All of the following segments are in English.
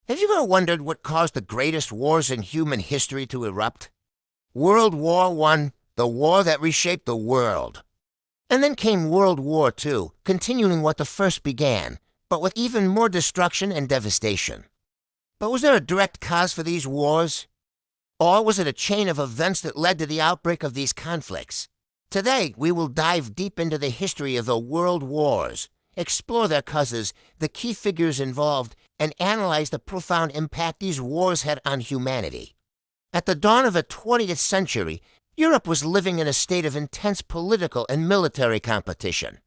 Have you ever wondered what caused the greatest wars in human history to erupt? World War I, the war that reshaped the world. And then came World War II, continuing what the first began, but with even more destruction and devastation. But was there a direct cause for these wars? Or was it a chain of events that led to the outbreak of these conflicts? Today, we will dive deep into the history of the world wars, explore their causes, the key figures involved, and analyze the profound impact these wars had on humanity. At the dawn of the 20th century, Europe was living in a state of intense political and military competition.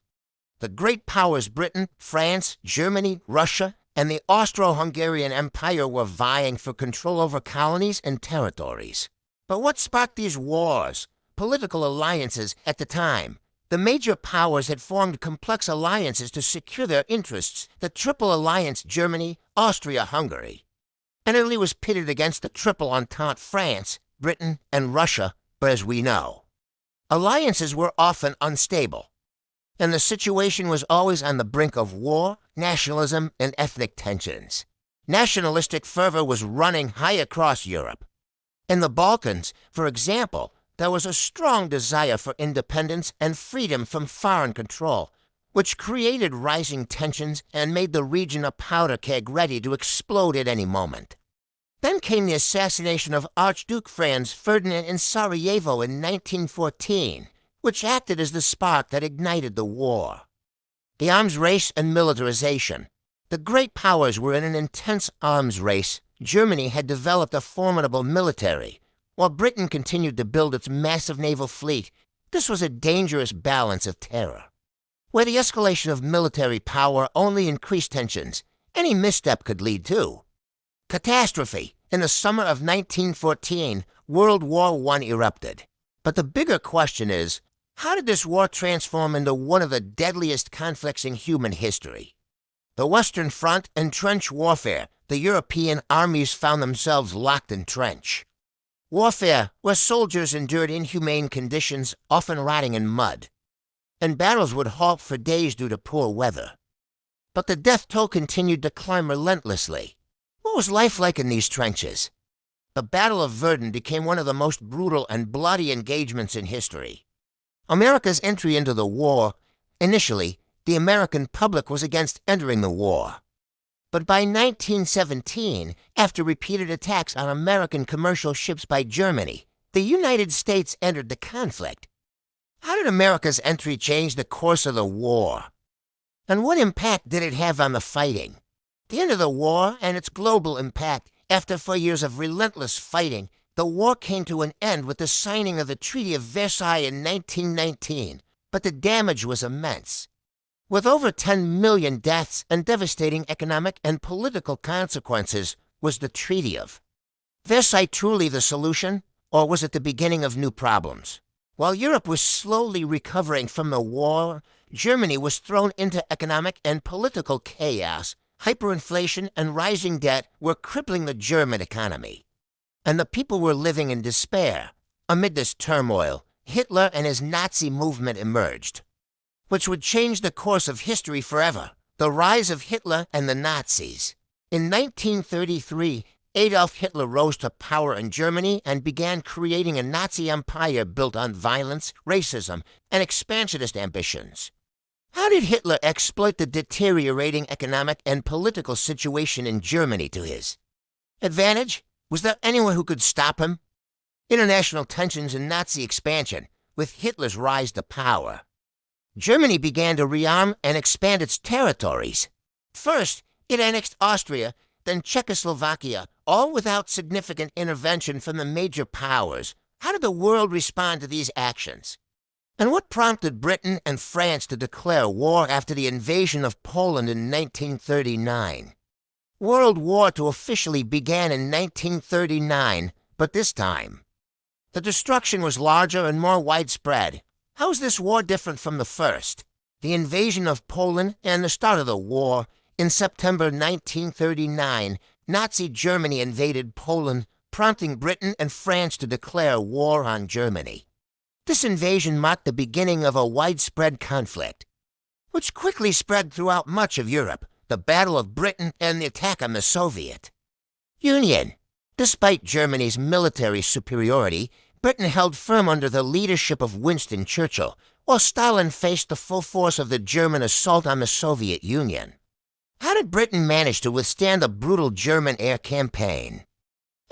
The great powers Britain, France, Germany, Russia, and the Austro-Hungarian Empire were vying for control over colonies and territories. But what sparked these wars? Political alliances at the time. The major powers had formed complex alliances to secure their interests, the Triple Alliance Germany, Austria, Hungary. And Italy was pitted against the Triple Entente France, Britain, and Russia, but as we know, alliances were often unstable, and the situation was always on the brink of war, nationalism, and ethnic tensions. Nationalistic fervor was running high across Europe. In the Balkans, for example, there was a strong desire for independence and freedom from foreign control, which created rising tensions and made the region a powder keg ready to explode at any moment. Then came the assassination of Archduke Franz Ferdinand in Sarajevo in 1914, which acted as the spark that ignited the war. The arms race and militarization. The great powers were in an intense arms race. Germany had developed a formidable military, while Britain continued to build its massive naval fleet. This was a dangerous balance of terror, where the escalation of military power only increased tensions. Any misstep could lead to catastrophe. In the summer of 1914, World War I erupted. But the bigger question is, how did this war transform into one of the deadliest conflicts in human history? The Western Front and trench warfare. The European armies found themselves locked in trench warfare, where soldiers endured inhumane conditions, often rotting in mud, and battles would halt for days due to poor weather. But the death toll continued to climb relentlessly. What was life like in these trenches? The Battle of Verdun became one of the most brutal and bloody engagements in history. America's entry into the war. Initially, the American public was against entering the war. But by 1917, after repeated attacks on American commercial ships by Germany, the United States entered the conflict. How did America's entry change the course of the war? And what impact did it have on the fighting? The end of the war and its global impact. After 4 years of relentless fighting, the war came to an end with the signing of the Treaty of Versailles in 1919, but the damage was immense. With over 10 million deaths and devastating economic and political consequences, was the Treaty of Versailles truly the solution, or was it the beginning of new problems? While Europe was slowly recovering from the war, Germany was thrown into economic and political chaos. Hyperinflation and rising debt were crippling the German economy, and the people were living in despair. Amid this turmoil, Hitler and his Nazi movement emerged, which would change the course of history forever. The rise of Hitler and the Nazis. In 1933, Adolf Hitler rose to power in Germany and began creating a Nazi empire built on violence, racism, and expansionist ambitions. How did Hitler exploit the deteriorating economic and political situation in Germany to his advantage? Was there anyone who could stop him? International tensions and Nazi expansion, with Hitler's rise to power. Germany began to rearm and expand its territories. First, it annexed Austria, then Czechoslovakia, all without significant intervention from the major powers. How did the world respond to these actions? And what prompted Britain and France to declare war after the invasion of Poland in 1939? World War II officially began in 1939, but this time, the destruction was larger and more widespread. How is this war different from the first? The invasion of Poland and the start of the war. In September 1939, Nazi Germany invaded Poland, prompting Britain and France to declare war on Germany. This invasion marked the beginning of a widespread conflict, which quickly spread throughout much of Europe. The Battle of Britain and the attack on the Soviet. Union. Despite Germany's military superiority, Britain held firm under the leadership of Winston Churchill, while Stalin faced the full force of the German assault on the Soviet Union. How did Britain manage to withstand the brutal German air campaign?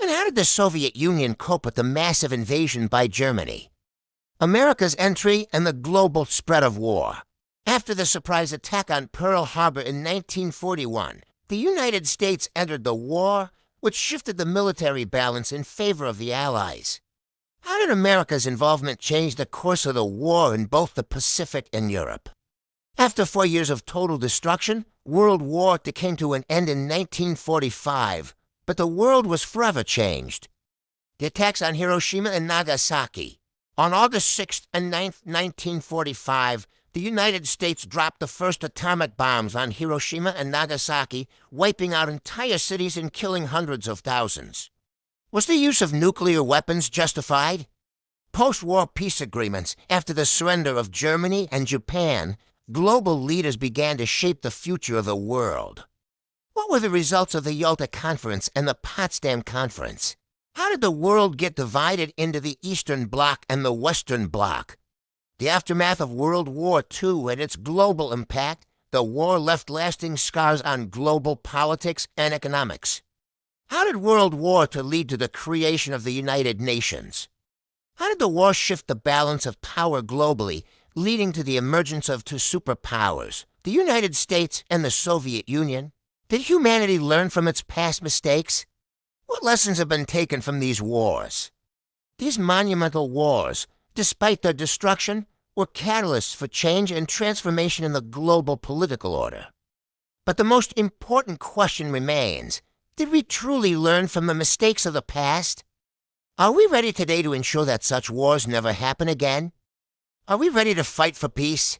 And how did the Soviet Union cope with the massive invasion by Germany? America's entry and the global spread of war. After the surprise attack on Pearl Harbor in 1941, the United States entered the war, which shifted the military balance in favor of the Allies. How did America's involvement change the course of the war in both the Pacific and Europe? After 4 years of total destruction, World War II came to an end in 1945, but the world was forever changed. The attacks on Hiroshima and Nagasaki. On August 6th and 9th, 1945, the United States dropped the first atomic bombs on Hiroshima and Nagasaki, wiping out entire cities and killing hundreds of thousands. Was the use of nuclear weapons justified? Post-war peace agreements after the surrender of Germany and Japan, global leaders began to shape the future of the world. What were the results of the Yalta Conference and the Potsdam Conference? How did the world get divided into the Eastern Bloc and the Western Bloc? The aftermath of World War II and its global impact, the war left lasting scars on global politics and economics. How did World War II lead to the creation of the United Nations? How did the war shift the balance of power globally, leading to the emergence of two superpowers, the United States and the Soviet Union? Did humanity learn from its past mistakes? What lessons have been taken from these wars? These monumental wars, despite their destruction, were catalysts for change and transformation in the global political order. But the most important question remains, did we truly learn from the mistakes of the past? Are we ready today to ensure that such wars never happen again? Are we ready to fight for peace?